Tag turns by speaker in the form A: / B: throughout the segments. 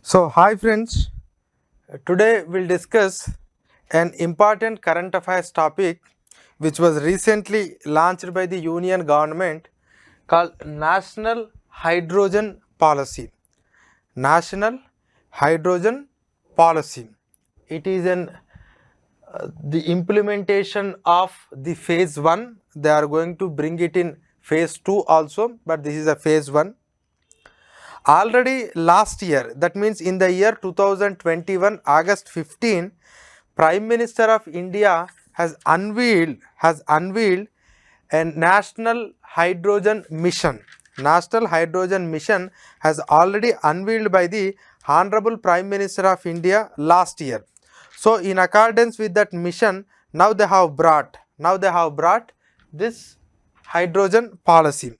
A: So, hi friends, today we'll discuss an important current affairs topic which was recently launched by the Union government called National Hydrogen Policy. National Hydrogen Policy. It is the implementation of the phase 1. They are going to bring it in phase 2 also, but this is a phase 1. Already last year, that means in the year 2021 August 15, Prime Minister of India has unveiled a national hydrogen mission. National hydrogen mission has already unveiled by the Honorable Prime Minister of India last year. So in accordance with that mission, now they have brought this hydrogen policy.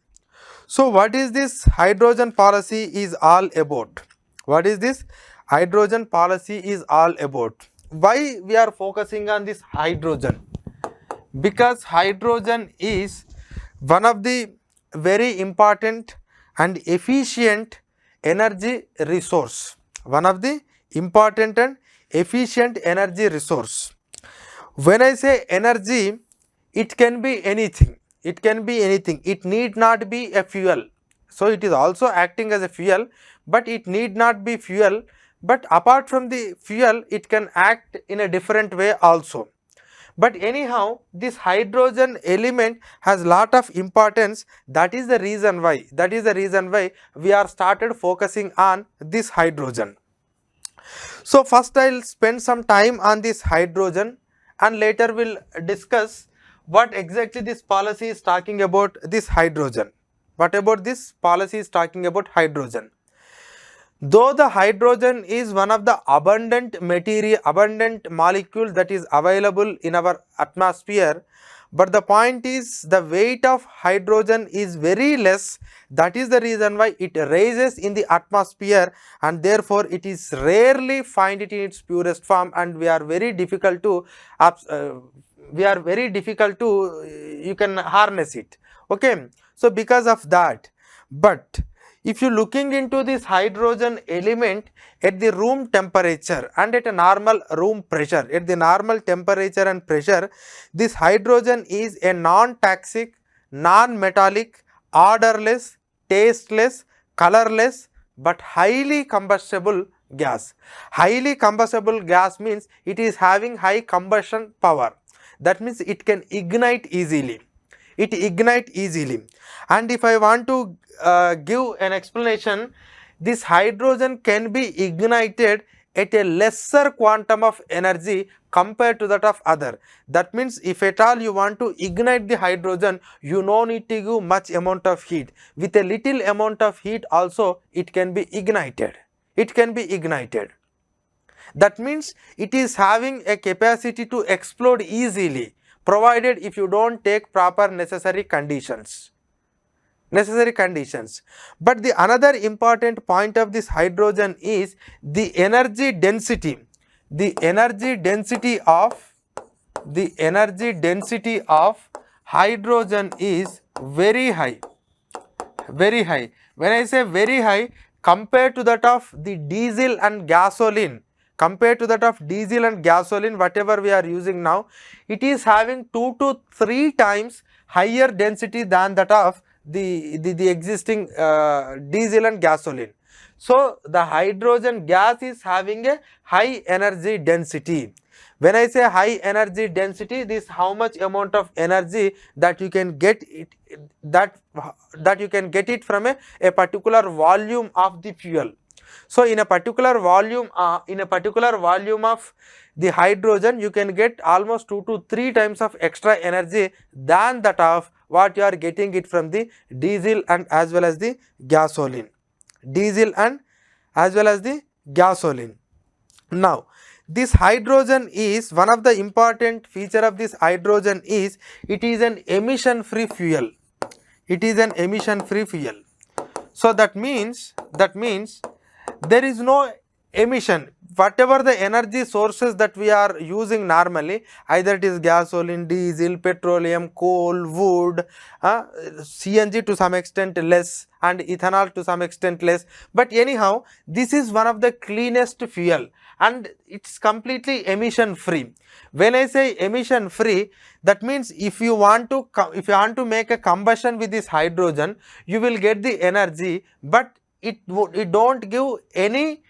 A: So what is this hydrogen policy is all about? What is this hydrogen policy is all about? Why we are focusing on this hydrogen? Because hydrogen is one of the very important and efficient energy resource. One of the important and efficient energy resource. When I say energy, it can be anything. It can be anything. It need not be a fuel. So it is also acting as a fuel, but it need not be fuel. But apart from the fuel, it can act in a different way also. But anyhow, this hydrogen element has lot of importance. That is the reason why. That is the reason why we are started focusing on this hydrogen. So first I'll spend some time on this hydrogen and later we'll discuss what exactly this policy is talking about this hydrogen. What about this policy is talking about hydrogen? Though the hydrogen is one of the abundant molecule that is available in our atmosphere, but the point is the weight of hydrogen is very less. That is the reason why it rises in the atmosphere, and therefore it is rarely find it in its purest form, and we are very difficult to you can harness it. Okay, so because of that, but if you looking into this hydrogen element at the room temperature and at a normal room pressure, at the normal temperature and pressure, this hydrogen is a non-toxic, non-metallic, odorless, tasteless, colorless, but highly combustible gas. Highly combustible gas means it is having high combustion power. That means it can ignite easily. It ignite easily. And if I want to give an explanation, this hydrogen can be ignited at a lesser quantum of energy compared to that of other. That means if at all you want to ignite the hydrogen, you no need to give much amount of heat. With a little amount of heat also it can be ignited. It can be ignited. That means it is having a capacity to explode easily, provided if you don't take proper necessary conditions. But the another important point of this hydrogen is the energy density. The energy density of hydrogen is very high. Very high. When I say very high, compared to that of the diesel and gasoline, whatever we are using now, it is having 2 to 3 times higher density than that of the existing diesel and gasoline. So the hydrogen gas is having a high energy density. When I say high energy density, this how much amount of energy that you can get it, that you can get it from a particular volume of the fuel. So in a particular volume of the hydrogen, you can get almost 2 to 3 times of extra energy than that of what you are getting it from the diesel and as well as the gasoline. Now this hydrogen is one of the important feature of this hydrogen is it is an emission free fuel. So that means there is no emission. whatever the energy sources that we are using normally, either it is gasoline, diesel, petroleum, coal, wood, CNG to some extent less, and ethanol to some extent less, but anyhow this is one of the cleanest fuel and it's completely emission free. When I say emission free, that means if you want to make a combustion with this hydrogen, you will get the energy, but it don't give any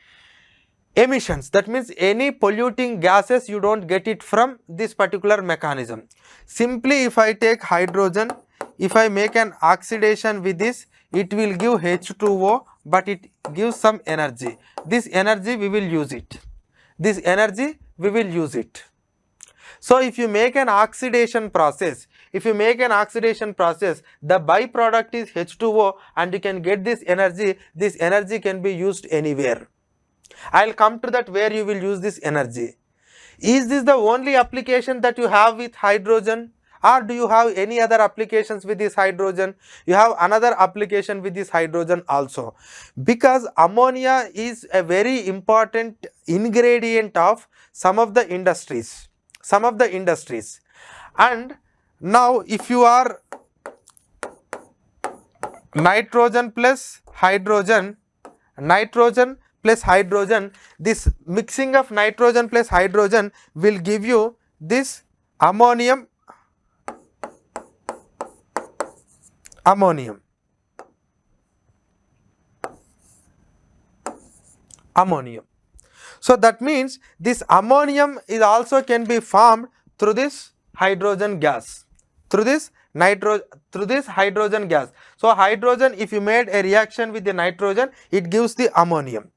A: emissions. That means any polluting gases, you don't get it from this particular mechanism. Simply if I take hydrogen, if I make an oxidation with this, it will give H2O, but it gives some energy. This energy we will use it. This energy we will use it. So if you make an oxidation process, the byproduct is H2O and you can get this energy. This energy can be used anywhere. I will come to that where you will use this energy. Is this the only application that you have with hydrogen, or do you have any other applications with this hydrogen? You have another application with this hydrogen also, because ammonia is a very important ingredient of some of the industries. And now if you are nitrogen plus hydrogen, this mixing of nitrogen plus hydrogen will give you this ammonium. So that means this ammonium is also can be formed through this hydrogen gas, through this hydrogen gas. So hydrogen, if you made a reaction with the nitrogen, it gives the ammonium.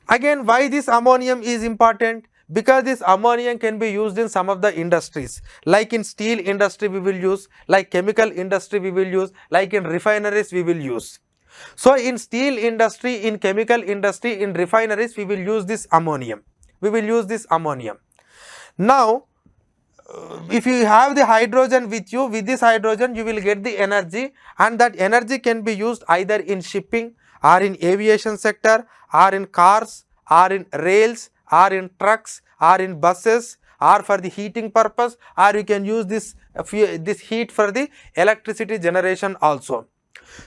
A: Again, why this ammonium is important? Because this ammonium can be used in some of the industries, like in steel industry we will use, like chemical industry we will use, like in refineries we will use. So in steel industry, in chemical industry, in refineries we will use this ammonium. Now if you have the hydrogen with you, with this hydrogen you will get the energy, and that energy can be used either in shipping or in aviation sector or in cars or in rails or in trucks or in buses or for the heating purpose, or you can use this heat for the electricity generation also.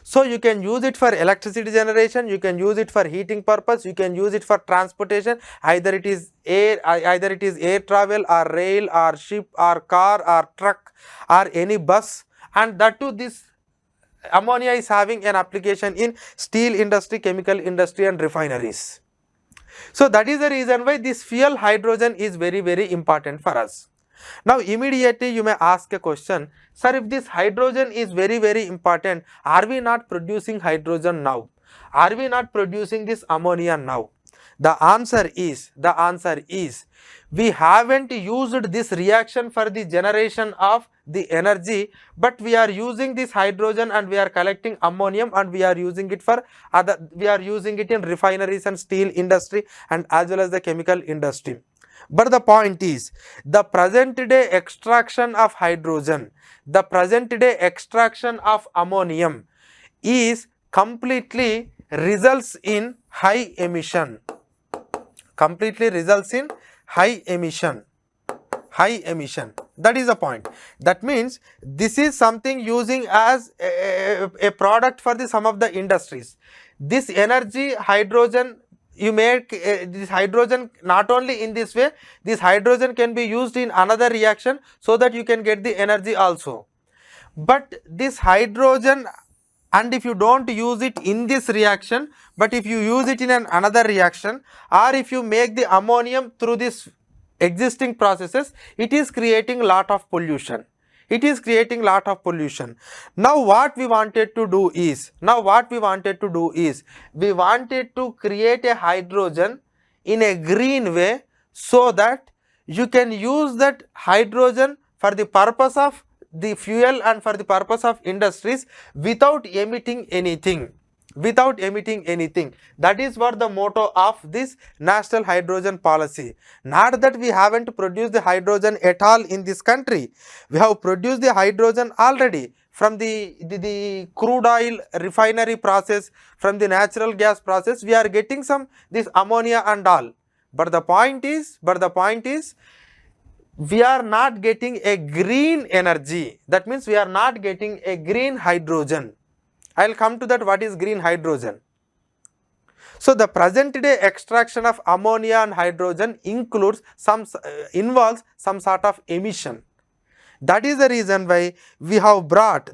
A: So you can use it for electricity generation, you can use it for heating purpose, you can use it for transportation, either it is air travel or rail or ship or car or truck or any bus, and that too this ammonia is having an application in steel industry, chemical industry and refineries. So that is the reason why this fuel hydrogen is very, very important for us. Now immediately you may ask a question, sir, if this hydrogen is very, very important, are we not producing hydrogen now? Are we not producing this ammonia now? The answer is we haven't used this reaction for the generation of the energy, but we are using this hydrogen and we are collecting ammonium and we are using it for we are using it in refineries and steel industry and as well as the chemical industry. But the point is, the present day extraction of hydrogen, the present day extraction of ammonium is completely results in high emission. High emission. That is the point. That means this is something using as a product for some of the industries. This energy hydrogen, you make this hydrogen not only in this way, this hydrogen can be used in another reaction so that you can get the energy also. But this hydrogen, and if you don't use it in this reaction, but if you use it in another reaction, or if you make the ammonium through this existing processes, it is creating lot of pollution. Now what we wanted to do is, we wanted to create a hydrogen in a green way so that you can use that hydrogen for the purpose of the fuel and for the purpose of industries without emitting anything. That is what the motto of this national hydrogen policy. Not that we haven't produced the hydrogen at all in this country. We have produced the hydrogen already from the crude oil refinery process, from the natural gas process. We are getting this ammonia and all. But the point is, we are not getting a green energy. That means we are not getting a green hydrogen. I will come to that, what is green hydrogen. So the present day extraction of ammonia and hydrogen involves some sort of emission. That is the reason why we have brought,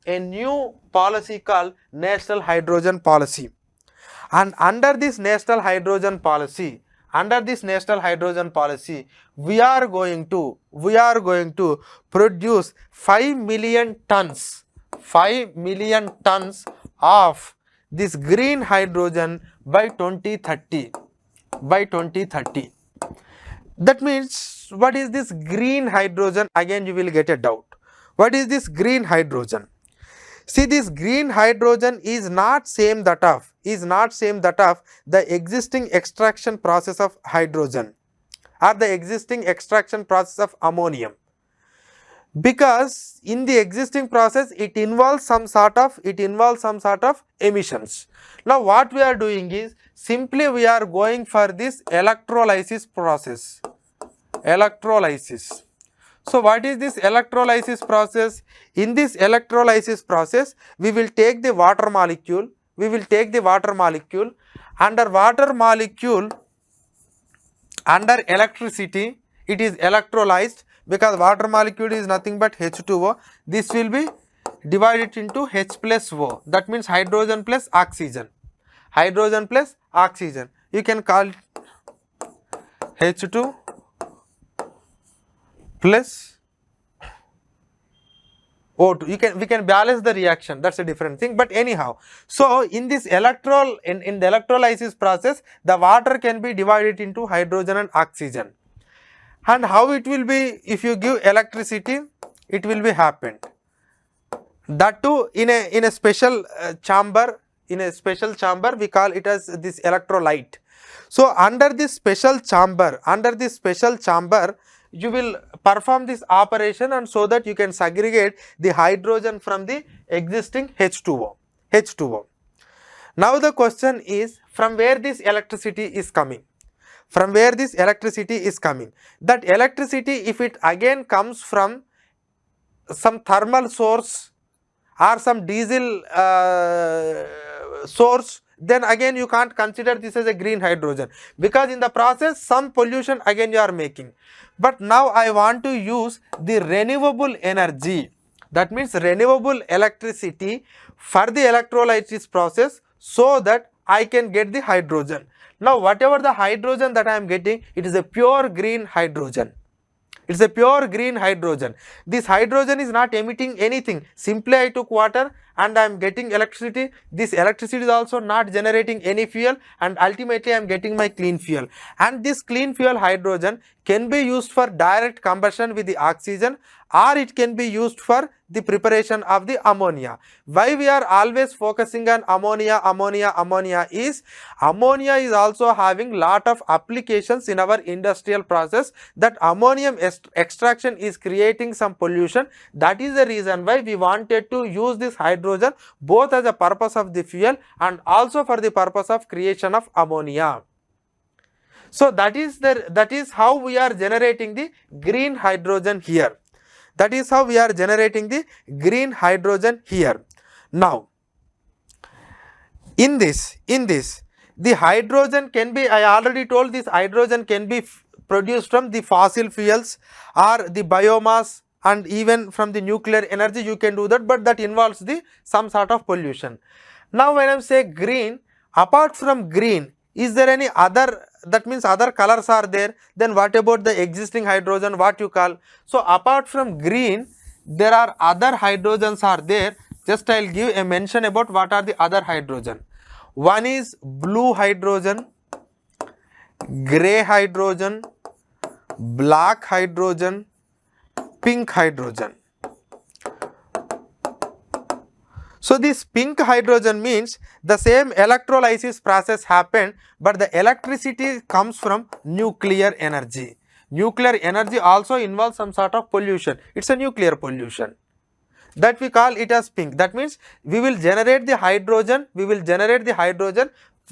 A: a new policy called National Hydrogen Policy. And under this National Hydrogen Policy, we are going to produce 5 million tons of this green hydrogen by 2030. That means, what is this green hydrogen? Again you will get a doubt. What is this green hydrogen? See, this green hydrogen is not same that of the existing extraction process of hydrogen or the existing extraction process of ammonium, because in the existing process it involves some sort of emissions. Now what we are doing is, simply we are going for this electrolysis process. So what is this electrolysis process? In this electrolysis process, we will take the water molecule, under electricity, it is electrolyzed, because water molecule is nothing but H2O. This will be divided into H plus O. That means hydrogen plus oxygen. You can call H2 plus O2. We can balance the reaction. That's a different thing. But anyhow, so in this in the electrolysis process, the water can be divided into hydrogen and oxygen. And how it will be? If you give electricity, it will be happened. That too in a special chamber. We call it as this electrolyte. So under this special chamber, you will perform this operation, and so that you can segregate the hydrogen from the existing H2O. Now the question is, from where this electricity is coming? That electricity, if it again comes from some thermal source or some diesel source, then again you can't consider this as a green hydrogen, because in the process some pollution again you are making. But now I want to use the renewable energy, that means renewable electricity, for the electrolysis process, so that I can get the hydrogen. Now whatever the hydrogen that I am getting, it is a pure green hydrogen. This hydrogen is not emitting anything. Simply I took water and I am getting electricity. This electricity is also not generating any fuel, and ultimately I am getting my clean fuel. And this clean fuel hydrogen can be used for direct combustion with the oxygen, or it can be used for the preparation of the ammonia. Why we are always focusing on ammonia is, ammonia is also having lot of applications in our industrial process. That ammonium extraction is creating some pollution. That is the reason why we wanted to use this hydrogen both as a purpose of the fuel and also for the purpose of creation of ammonia. So that is how we are generating the green hydrogen here. Now, in this, the hydrogen can be, I already told, this hydrogen can be produced from the fossil fuels or the biomass, and even from the nuclear energy you can do that, but that involves some sort of pollution. Now when I say green, apart from green, is there any other, that means other colors are there? Then what about the existing hydrogen, what you call? So apart from green, there are other hydrogens are there. Just I will give a mention about what are the other hydrogen. One is blue hydrogen, grey hydrogen, black hydrogen, pink hydrogen. So this pink hydrogen means the same electrolysis process happened, but the electricity comes from nuclear energy. Nuclear energy also involves some sort of pollution. It's a nuclear pollution. That we call it as pink. That means we will generate the hydrogen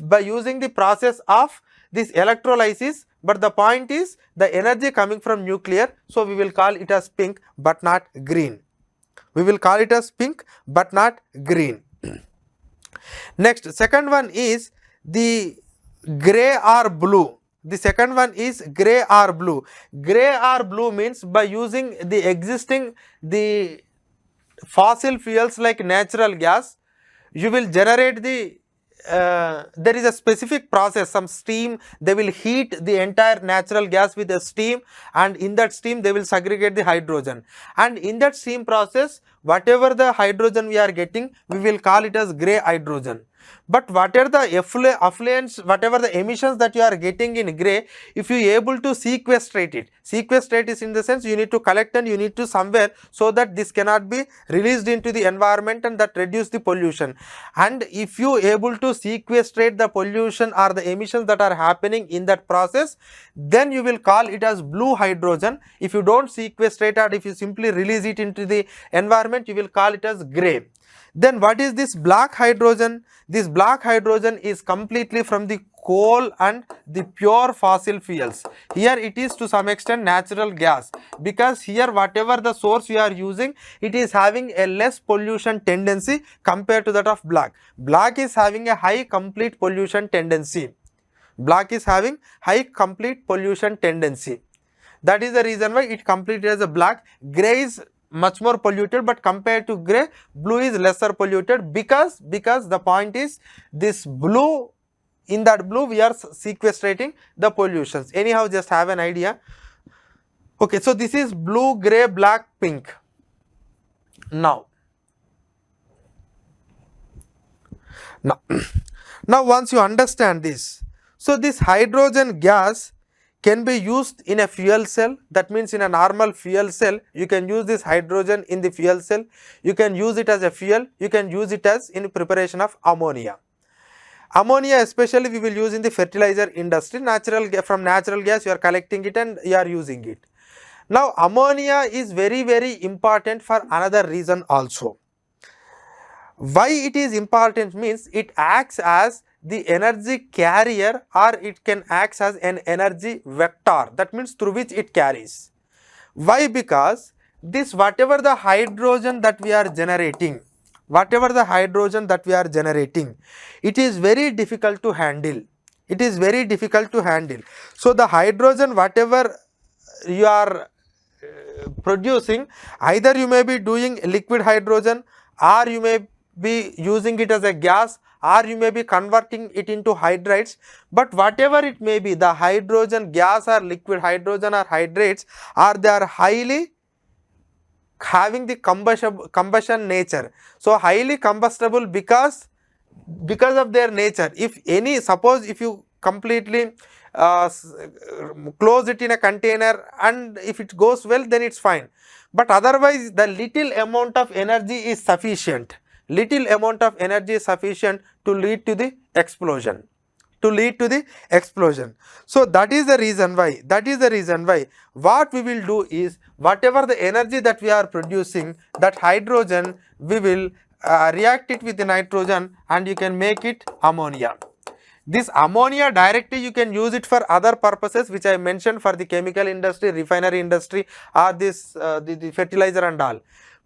A: by using the process of this electrolysis, but the point is the energy coming from nuclear, so we will call it as pink but not green. We will call it as pink but not green. Next, second one is the gray or blue. The second one is gray or blue. Gray or blue means by using the existing the fossil fuels like natural gas, you will generate the there is a specific process, some steam, they will heat the entire natural gas with a steam, and in that steam they will segregate the hydrogen, and in that steam process whatever the hydrogen we are getting, we will call it as gray hydrogen. But whatever the effluents, whatever the emissions that you are getting in gray, if you able to sequestrate it, sequestrate is in the sense you need to collect and you need to somewhere, so that this cannot be released into the environment and that reduce the pollution. And if you able to sequestrate the pollution or the emissions that are happening in that process, then you will call it as blue hydrogen. If you don't sequestrate or if you simply release it into the environment, you will call it as gray. Then what is this black hydrogen? This black hydrogen is completely from the coal and the pure fossil fuels. Here it is to some extent natural gas, because here whatever the source you are using, it is having a less pollution tendency compared to that of black. Black is having a high complete pollution tendency. Black is having high complete pollution tendency. That is the reason why it completed as a black. Gray is much more polluted, but compared to gray, blue is lesser polluted, because the point is this blue, in that blue we are sequestrating the pollutions. Anyhow, just have an idea. Okay, so this is blue, gray, black, pink. Now once you understand this, so this hydrogen gas can be used in a fuel cell. That means in a normal fuel cell, you can use this hydrogen in the fuel cell. You can use it as a fuel. You can use it as in preparation of ammonia. Ammonia especially we will use in the fertilizer industry. From natural gas you are collecting it and you are using it. Now ammonia is very, very important for another reason also. Why it is important means it acts as the energy carrier, or it can act as an energy vector, that means through which it carries. Why? Because this whatever the hydrogen that we are generating, it is very difficult to handle. It is very difficult to handle. So the hydrogen whatever you are producing, either you may be doing liquid hydrogen, or you may be using it as a gas, or you may be converting it into hydrates, but whatever it may be, the hydrogen gas or liquid hydrogen or hydrates, or they are highly having the combustion nature. So highly combustible because of their nature. If any, suppose if you completely close it in a container and if it goes well, then it's fine, but otherwise the little amount of energy is sufficient. Little amount of energy is sufficient to lead to the explosion. So that is the reason why what we will do is, whatever the energy that we are producing, that hydrogen we will react it with the nitrogen and you can make it ammonia. This ammonia directly you can use it for other purposes which I mentioned, for the chemical industry, refinery industry, or this the fertilizer and all.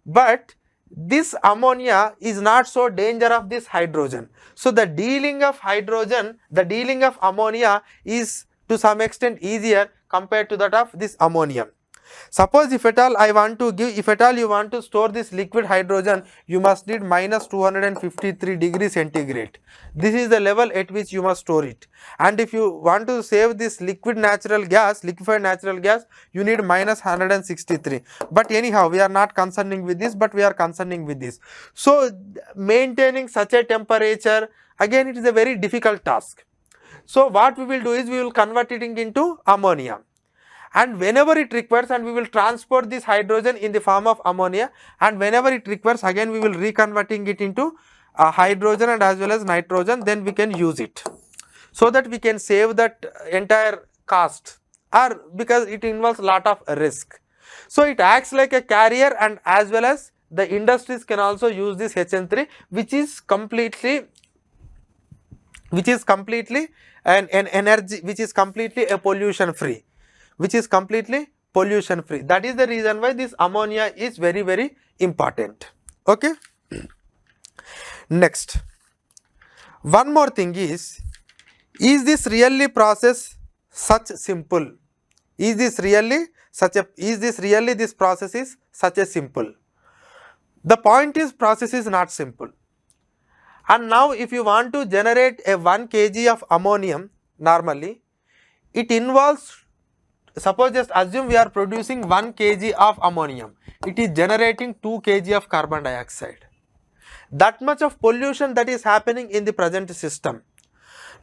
A: But this ammonia is not so danger of this hydrogen. So the dealing of ammonia is to some extent easier compared to that of this ammonia. Suppose if at all you want to store this liquid hydrogen, you must need minus 253 degrees centigrade. This is the level at which you must store it. And if you want to save this liquefied natural gas, you need minus 163. But anyhow, we are not concerning with this, but we are concerning with this. So maintaining such a temperature, again it is a very difficult task. So what we will do is, we will convert it into ammonia. And whenever it requires, and we will transport this hydrogen in the form of ammonia, and whenever it requires, again we will reconverting it into hydrogen and as well as nitrogen, then we can use it, so that we can save that entire cost, or because it involves a lot of risk. So it acts like a carrier, and as well as the industries can also use this HN3, which is completely which is completely an energy, which is completely a pollution free, which is completely pollution free. That is the reason why this ammonia is very, very important. Okay. Next, one more thing is this really process such simple? Is this really this process is such a simple? The point is, process is not simple. And now if you want to generate a 1 kg of ammonium, normally it involves, suppose just assume we are producing 1 kg of ammonium, it is generating 2 kg of carbon dioxide. That much of pollution that is happening in the present system.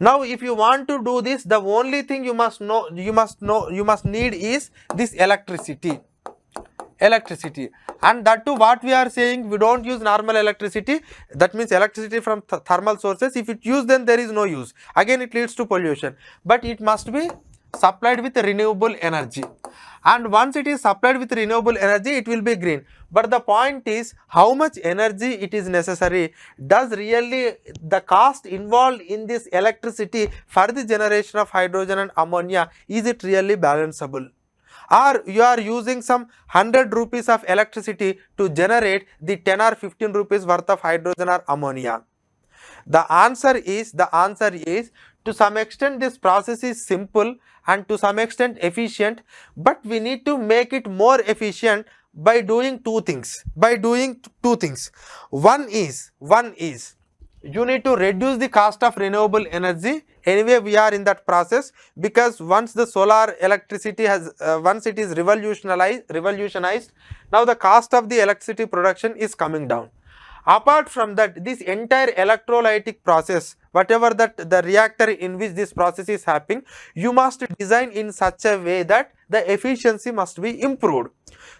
A: Now if you want to do this, the only thing you must need is this electricity. And that too, what we are saying, we don't use normal electricity, that means electricity from thermal sources. If it use, then there is no use, again it leads to pollution. But it must be supplied with renewable energy, and once it is supplied with renewable energy, it will be green. But the point is, how much energy it is necessary? Does really the cost involved in this electricity for the generation of hydrogen and ammonia, is it really balanceable? Or you are using some 100 rupees of electricity to generate the 10 or 15 rupees worth of hydrogen or ammonia? The answer is to some extent this process is simple and to some extent efficient, but we need to make it more efficient by doing two things. One is you need to reduce the cost of renewable energy. Anyway, we are in that process, because once the solar electricity has once it is revolutionized, now the cost of the electricity production is coming down. Apart from that, this entire electrolytic process, whatever that the reactor in which this process is happening, you must design in such a way that the efficiency must be improved.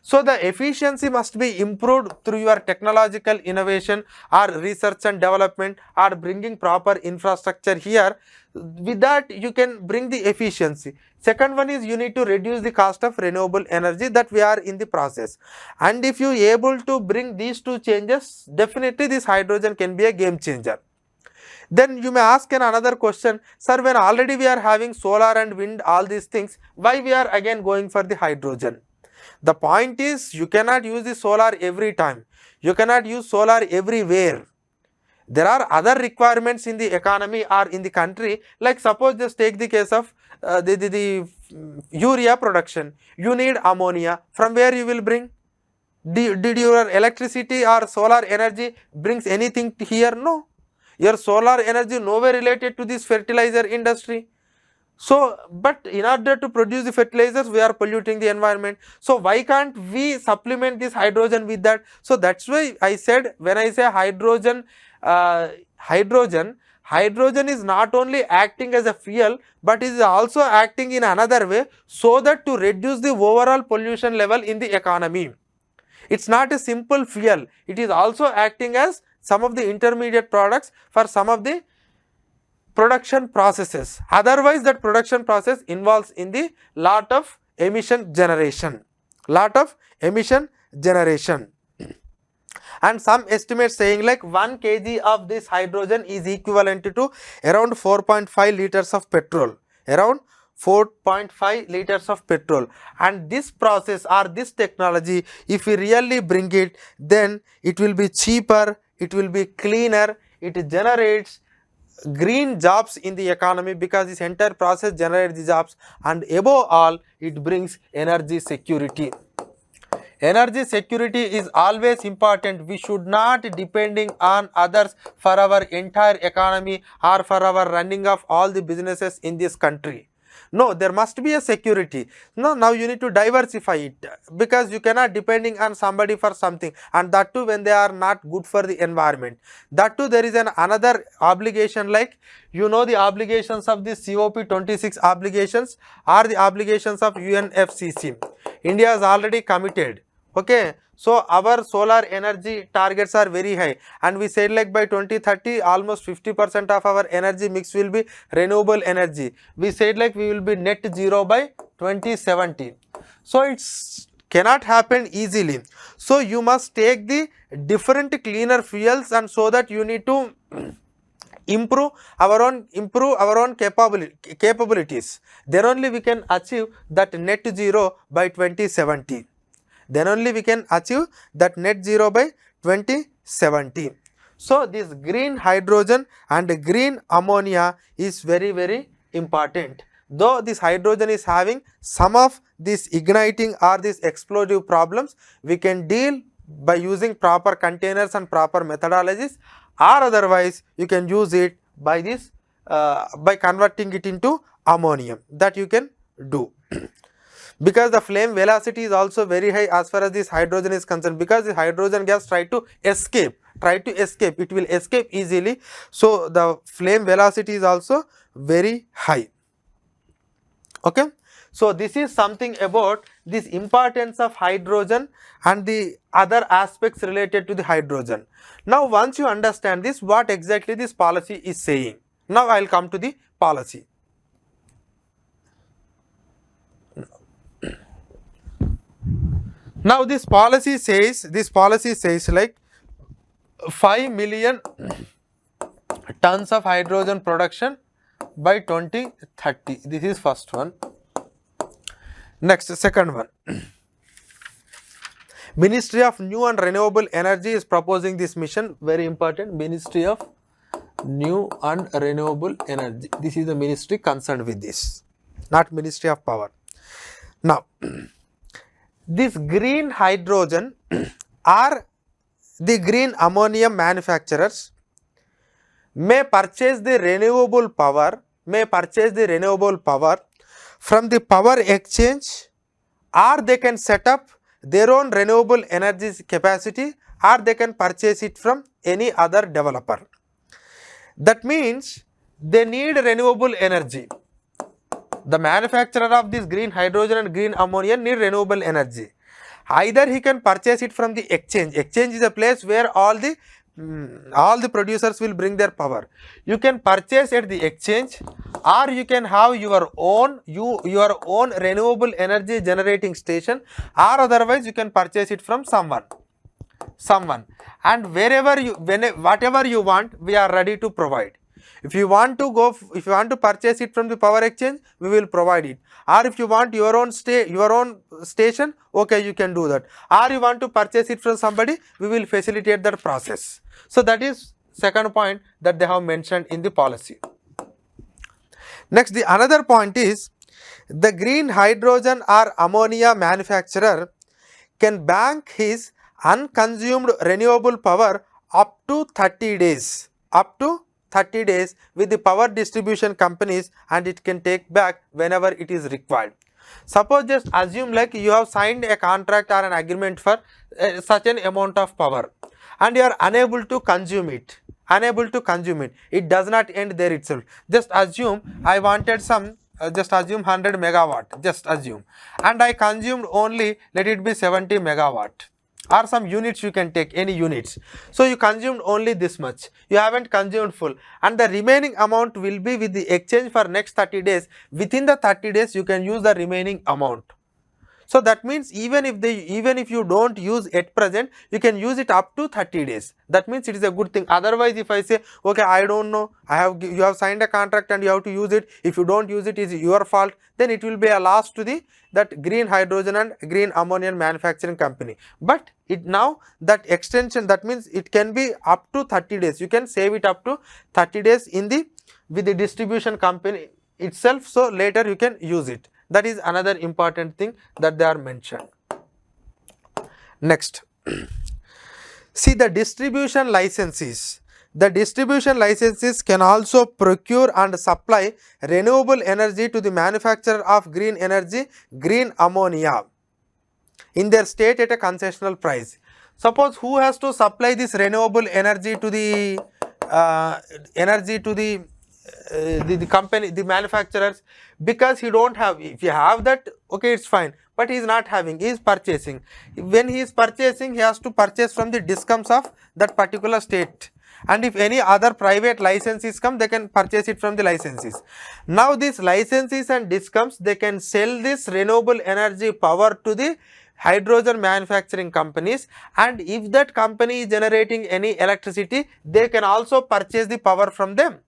A: So the efficiency must be improved through your technological innovation or research and development, or bringing proper infrastructure here. With that you can bring the efficiency. Second one is, you need to reduce the cost of renewable energy, that we are in the process. And if you able to bring these two changes, definitely this hydrogen can be a game changer. Then you may ask another question, sir, when already we are having solar and wind, all these things, why we are again going for the hydrogen? The point is, you cannot use the solar every time, you cannot use solar everywhere. There are other requirements in the economy or in the country, like suppose just take the case of the urea production. You need ammonia, from where you will bring? Did your electricity or solar energy brings anything here? No. Your solar energy nowhere related to this fertilizer industry. So, but in order to produce the fertilizers, we are polluting the environment. So why can't we supplement this hydrogen with that? So that's why I said, when I say hydrogen is not only acting as a fuel, but is also acting in another way, so that to reduce the overall pollution level in the economy. It's not a simple fuel, it is also acting as some of the intermediate products for some of the production processes. Otherwise that production process involves in the lot of emission generation. And some estimates saying like 1 kg of this hydrogen is equivalent to around 4.5 liters of petrol. Around 4.5 liters of petrol. And this process or this technology, if we really bring it, then it will be cheaper, it will be cleaner, it generates green jobs in the economy, because this entire process generates the jobs, and above all it brings energy security. Energy security is always important. We should not depending on others for our entire economy or for our running of all the businesses in this country. No, there must be a security. No, now you need to diversify it, because you cannot depending on somebody for something, and that too when they are not good for the environment. That too there is another obligation, like the obligations of the COP26 obligations are the obligations of UNFCCC. India is already committed. Okay, so our solar energy targets are very high, and we said like by 2030 almost 50% of our energy mix will be renewable energy. We said like we will be net zero by 2070. So it's cannot happen easily. So you must take the different cleaner fuels, and so that you need to improve our own capabilities, then only we can achieve that net zero by 2070. Then only we can achieve that net zero by 2070. So this green hydrogen and green ammonia is very, very important. Though this hydrogen is having some of these igniting or these explosive problems, we can deal by using proper containers and proper methodologies, or otherwise you can use it by this by converting it into ammonium, that you can do. Because the flame velocity is also very high as far as this hydrogen is concerned, because the hydrogen gas try to escape, it will escape easily. So the flame velocity is also very high. Okay. So this is something about this importance of hydrogen and the other aspects related to the hydrogen. Now once you understand this, what exactly this policy is saying, now I will come to the policy. Now this policy says like 5 million tons of hydrogen production by 2030. This is first one. Next, second one. Ministry of New and Renewable Energy is proposing this mission. Very important. Ministry of New and Renewable Energy. This is the ministry concerned with this, not Ministry of Power. Now, this green hydrogen or the green ammonia manufacturers may purchase the renewable power from the power exchange, or they can set up their own renewable energy capacity, or they can purchase it from any other developer. That means they need renewable energy. The manufacturer of this green hydrogen and green ammonia need renewable energy. Either he can purchase it from the exchange. Exchange is a place where all the producers will bring their power. You can purchase at the exchange, or you can have your own renewable energy generating station, or otherwise you can purchase it from someone, and whatever you want, we are ready to provide. If you want to purchase it from the power exchange, we will provide it. Or if you want your own station, okay, you can do that. Or you want to purchase it from somebody, we will facilitate that process. So that is second point that they have mentioned in the policy. Next, the another point is the green hydrogen or ammonia manufacturer can bank his unconsumed renewable power up to 30 days. With the power distribution companies, and it can take back whenever it is required. Suppose just assume like you have signed a contract or an agreement for such an amount of power, and you are unable to consume it. It does not end there itself. Just assume I wanted some, just assume 100 megawatt, and I consumed only, let it be 70 megawatt. Or some units, you can take any units. So you consumed only this much, you haven't consumed full, and the remaining amount will be with the exchange for next 30 days. Within the 30 days, you can use the remaining amount. So that means even if you don't use at present, you can use it up to 30 days. That means it is a good thing. Otherwise, if I say, okay, I don't know, you have signed a contract and you have to use it. If you don't use it, is your fault. Then it will be a loss to that green hydrogen and green ammonia manufacturing company. But now that extension, that means it can be up to 30 days. You can save it up to 30 days with the distribution company itself. So later you can use it. That is another important thing that they are mentioned. Next, see the distribution licenses. The distribution licenses can also procure and supply renewable energy to the manufacturer of green energy, green ammonia, in their state at a concessional price. Suppose who has to supply this renewable energy to the the company, the manufacturers, because he don't have. If you have that, okay, it's fine, but he is not having, he is purchasing. When he is purchasing, he has to purchase from the discoms of that particular state, and if any other private licenses come, they can purchase it from the licenses. Now these licenses and discoms, they can sell this renewable energy power to the hydrogen manufacturing companies, and if that company is generating any electricity, they can also purchase the power from them.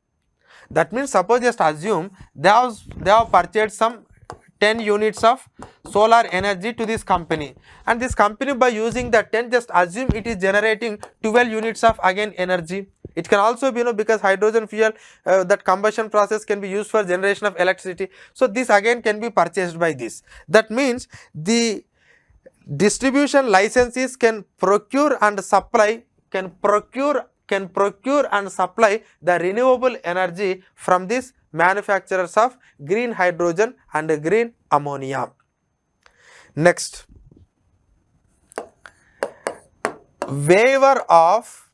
A: That means suppose just assume they have purchased some 10 units of solar energy to this company, and this company by using the 10, just assume it is generating 12 units of again energy. It can also be, because hydrogen fuel, that combustion process can be used for generation of electricity. So this again can be purchased by this. That means the distribution licenses can procure and supply, and supply the renewable energy from these manufacturers of green hydrogen and green ammonia. Next, waiver of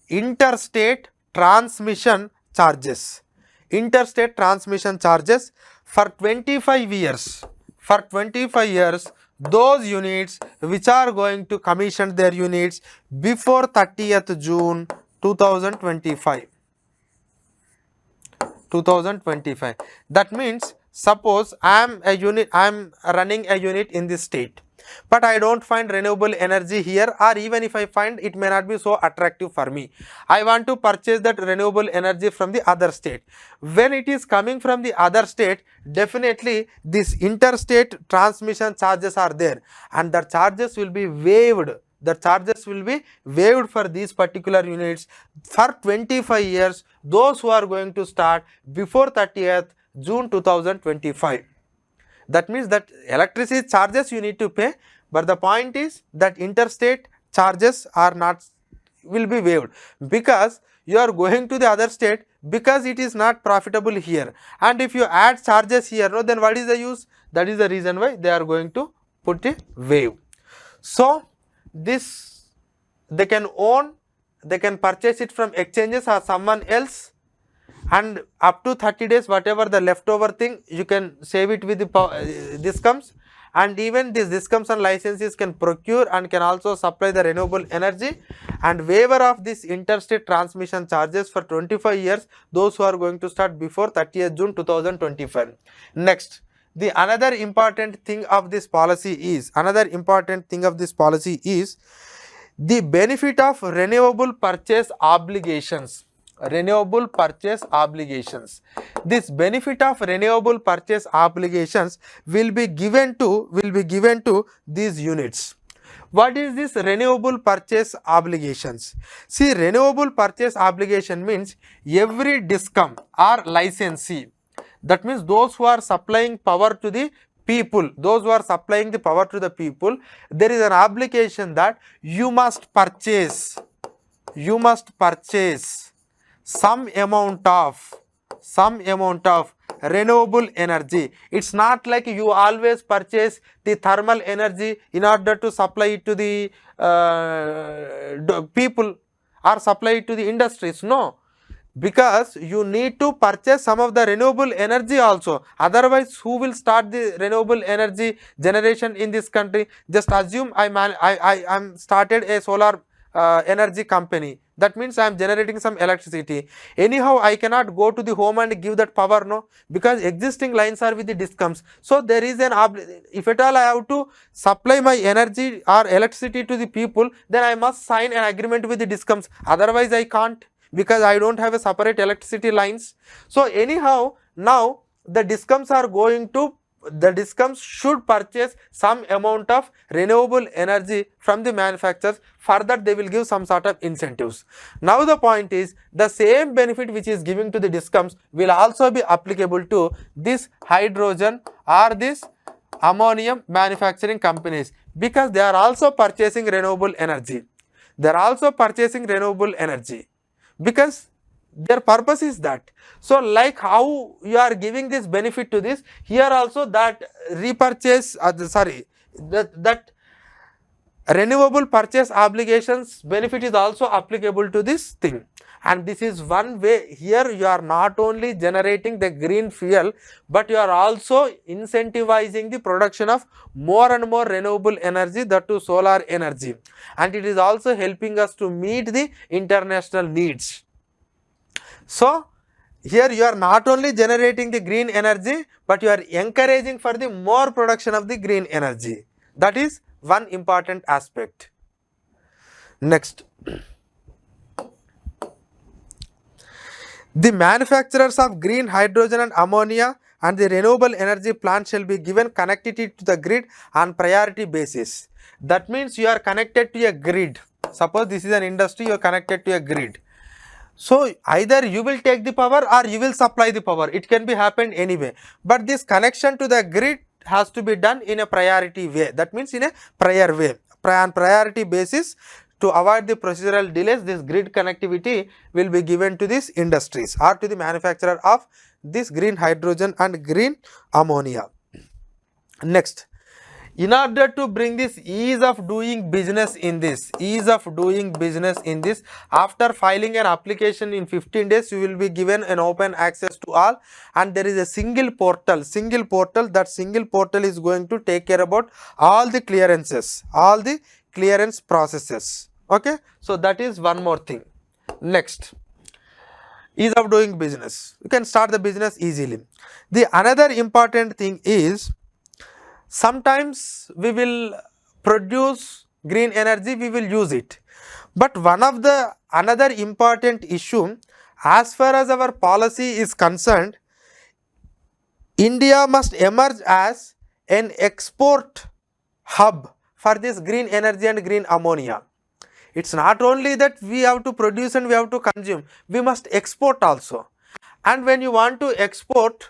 A: interstate transmission charges. Interstate transmission charges for 25 years. For 25 years, those units which are going to commission their units before 30th June 2025. That means suppose I am running a unit in this state, but I don't find renewable energy here, or even if I find, it may not be so attractive for me. I want to purchase that renewable energy from the other state. When it is coming from the other state, definitely this interstate transmission charges are there, and the charges will be waived. The charges will be waived for these particular units for 25 years, those who are going to start before 30th June 2025. That means that electricity charges you need to pay, but the point is that interstate charges are not, will be waived, because you are going to the other state because it is not profitable here, and if you add charges here, no, then what is the use? That is the reason why they are going to put a waive. So this they can own, they can purchase it from exchanges or someone else, and up to 30 days whatever the leftover thing you can save it with the discoms, and even these discoms and licenses can procure and can also supply the renewable energy, and waiver of this interstate transmission charges for 25 years, those who are going to start before 30th June 2025. Next, the another important thing of this policy is, the benefit of renewable purchase obligations. This benefit of renewable purchase obligations will be given to these units. What is this renewable purchase obligations? See, renewable purchase obligation means every discom or licensee, that means those who are supplying power to the people, there is an obligation that you must purchase some amount of renewable energy. It's not like you always purchase the thermal energy in order to supply it to the people or supply it to the industries. No, because you need to purchase some of the renewable energy also. Otherwise, who will start the renewable energy generation in this country? Just assume I am started a solar energy company. That means I am generating some electricity. Anyhow, I cannot go to the home and give that power, no, because existing lines are with the discoms. So there is an if at all I have to supply my energy or electricity to the people, then I must sign an agreement with the discoms. Otherwise, I can't, because I don't have a separate electricity lines. So anyhow, now the discoms should purchase some amount of renewable energy from the manufacturers. For that, they will give some sort of incentives. Now the point is, the same benefit which is giving to the discoms will also be applicable to this hydrogen or this ammonium manufacturing companies, because they are also purchasing renewable energy. Because their purpose is that. So like how you are giving this benefit to this, here also that that renewable purchase obligations benefit is also applicable to this thing. And this is one way. Here you are not only generating the green fuel, but you are also incentivizing the production of more and more renewable energy, that too solar energy, and it is also helping us to meet the international needs. So here you are not only generating the green energy, but you are encouraging for the more production of the green energy. That is one important aspect. Next, the manufacturers of green hydrogen and ammonia and the renewable energy plants shall be given connectivity to the grid on priority basis. That means you are connected to a grid. Suppose this is an industry, you are connected to a grid. So either you will take the power or you will supply the power. It can be happened anyway. But this connection to the grid has to be done in a priority way. That means in a prior way. On priority basis, to avoid the procedural delays, this grid connectivity will be given to these industries or to the manufacturer of this green hydrogen and green ammonia. Next, in order to bring this ease of doing business in this, after filing an application in 15 days, you will be given an open access to all, and there is a single portal, that single portal is going to take care about all the clearances, all the clearance processes. Okay, so that is one more thing. Next, ease of doing business. You can start the business easily. The another important thing is, sometimes we will produce green energy, we will use it. But one of the another important issue, as far as our policy is concerned, India must emerge as an export hub for this green energy and green ammonia. It's not only that we have to produce and we have to consume, we must export also. And when you want to export,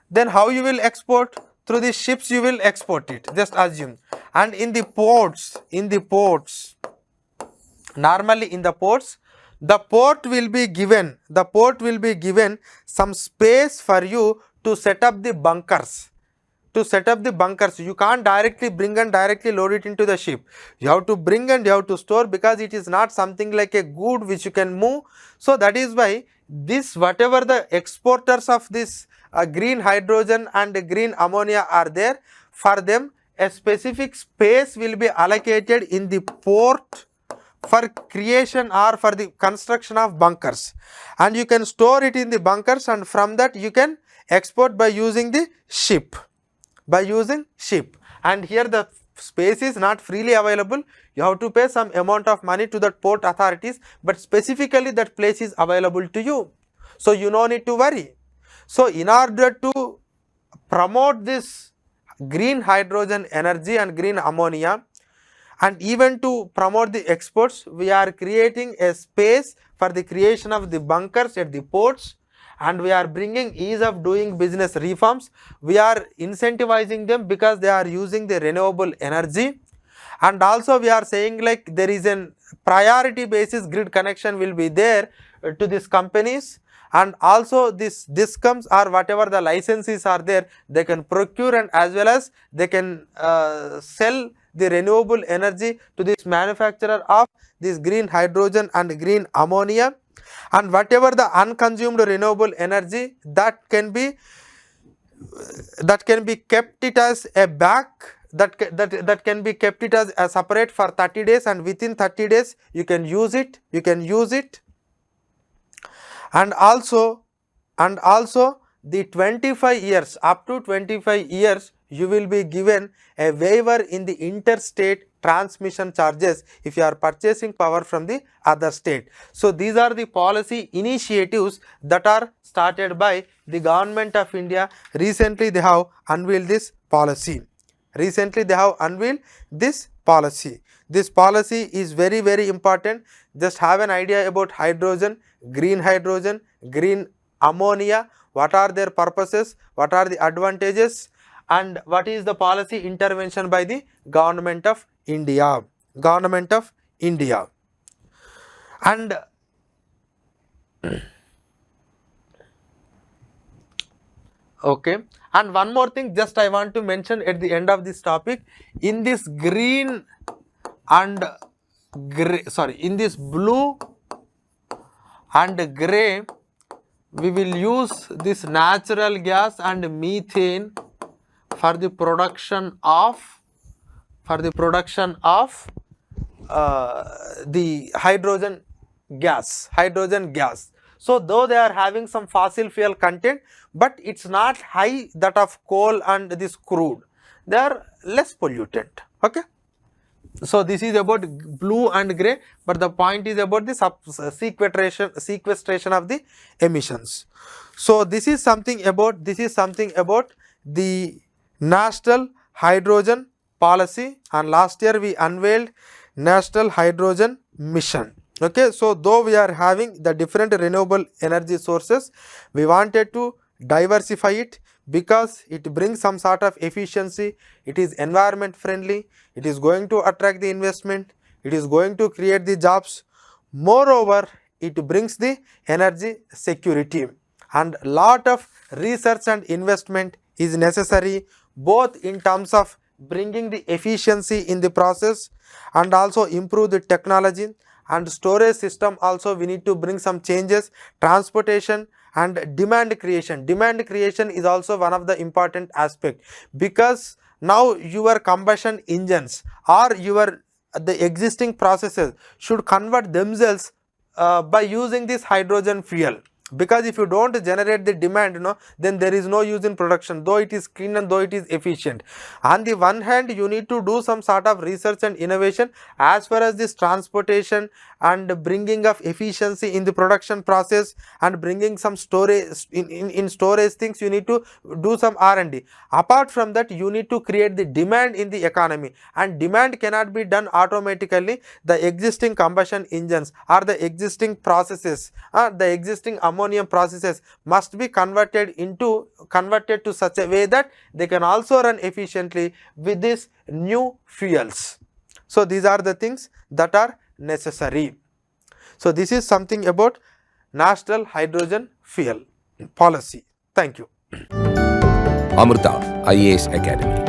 A: then how you will export? Through the ships you will export it, just assume. And in the ports, normally in the ports, the port will be given some space for you to set up the bunkers. You can't directly bring and directly load it into the ship. You have to bring and you have to store, because it is not something like a good which you can move. So that is why this, whatever the exporters of this green hydrogen and green ammonia are there, for them a specific space will be allocated in the port for creation or for the construction of bunkers, and you can store it in the bunkers, and from that you can export by using the ship. And here the space is not freely available, you have to pay some amount of money to the port authorities, but specifically that place is available to you, so you no need to worry. So in order to promote this green hydrogen energy and green ammonia, and even to promote the exports, we are creating a space for the creation of the bunkers at the ports, and we are bringing ease of doing business reforms. We are incentivizing them because they are using the renewable energy, and also we are saying like there is a priority basis grid connection will be there to these companies, and also this discoms or whatever the licenses are there, they can procure, and as well as they can sell the renewable energy to this manufacturer of this green hydrogen and green ammonia, and whatever the unconsumed renewable energy that can be kept it as a back, that can be kept it as a separate for 30 days, and within 30 days you can use it, and also the 25 years, up to 25 years you will be given a waiver in the interstate transmission charges if you are purchasing power from the other state. So these are the policy initiatives that are started by the government of India. Recently they have unveiled this policy. This policy is very, very important. Just have an idea about hydrogen, green ammonia, what are their purposes, what are the advantages, and what is the policy intervention by the government of India. And okay, and one more thing just I want to mention at the end of this topic, in this green and gray, in this blue and gray, we will use this natural gas and methane for the production of the hydrogen gas. So though they are having some fossil fuel content, but it's not high that of coal and this crude. They are less pollutant. Okay. So this is about blue and grey, but the point is about the sequestration of the emissions. So this is something about the national hydrogen policy, and last year we unveiled national hydrogen mission. Okay, so though we are having the different renewable energy sources, we wanted to diversify it because it brings some sort of efficiency, it is environment friendly, it is going to attract the investment, it is going to create the jobs. Moreover, it brings the energy security, and lot of research and investment is necessary, both in terms of bringing the efficiency in the process and also improve the technology and storage system. Also we need to bring some changes, transportation and demand creation. Demand creation is also one of the important aspect, because now your combustion engines or the existing processes should convert themselves by using this hydrogen fuel, because if you don't generate the demand, then there is no use in production, though it is clean and though it is efficient. On the one hand, you need to do some sort of research and innovation as far as this transportation and bringing of efficiency in the production process and bringing some storage in storage things. You need to do some R&D. Apart from that, you need to create the demand in the economy, and demand cannot be done automatically. The existing combustion engines or the existing processes, the existing ammonia processes must be converted to such a way that they can also run efficiently with these new fuels. So these are the things that are necessary. So this is something about national hydrogen fuel policy. Thank you.
B: Amrita IAS Academy.